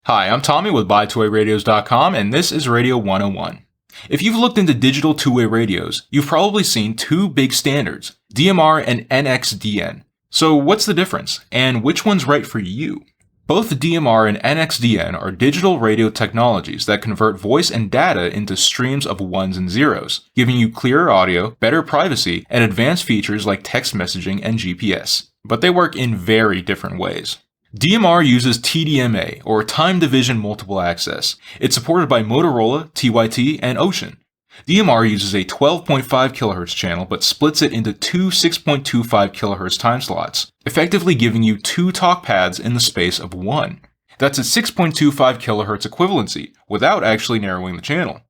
Hi, I'm Tommy with BuyTwoWayRadios.com, and this is Radio 101. If you've looked into digital two-way radios, you've probably seen two big standards, DMR and NXDN. So what's the difference, and which one's right for you? Both DMR and NXDN are digital radio technologies that convert voice and data into streams of ones and zeros, giving you clearer audio, better privacy, and advanced features like text messaging and GPS. But they work in very different ways. DMR uses TDMA, or Time Division Multiple Access. It's supported by Motorola, TYT, and Ocean. DMR uses a 12.5 kHz channel but splits it into two 6.25 kHz time slots, effectively giving you two talk paths in the space of one. That's a 6.25 kHz equivalency, without actually narrowing the channel.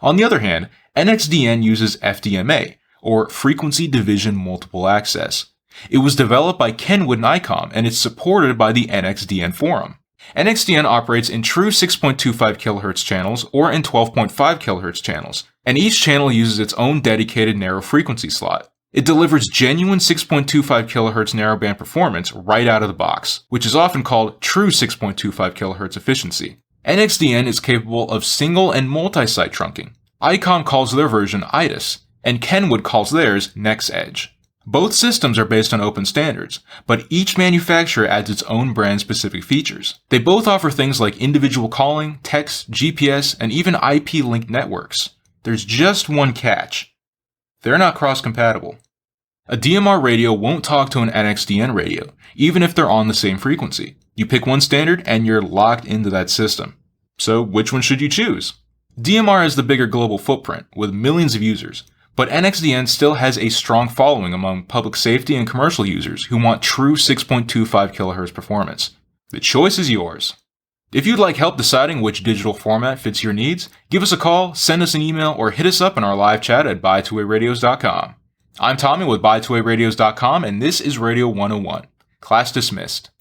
On the other hand, NXDN uses FDMA, or Frequency Division Multiple Access. It was developed by Kenwood and ICOM, and it's supported by the NXDN forum. NXDN operates in true 6.25 kHz channels or in 12.5 kHz channels, and each channel uses its own dedicated narrow frequency slot. It delivers genuine 6.25 kHz narrowband performance right out of the box, which is often called true 6.25 kHz efficiency. NXDN is capable of single and multi-site trunking. ICOM calls their version IDIS, and Kenwood calls theirs NextEdge. Both systems are based on open standards, but each manufacturer adds its own brand-specific features. They both offer things like individual calling, text, GPS, and even IP-linked networks. There's just one catch. They're not cross-compatible. A DMR radio won't talk to an NXDN radio, even if they're on the same frequency. You pick one standard and you're locked into that system. So which one should you choose? DMR has the bigger global footprint, with millions of users. But NXDN still has a strong following among public safety and commercial users who want true 6.25 kHz performance. The choice is yours. If you'd like help deciding which digital format fits your needs, give us a call, send us an email, or hit us up in our live chat at BuyTwoWayRadios.com. I'm Tommy with BuyTwoWayRadios.com, and this is Radio 101. Class dismissed.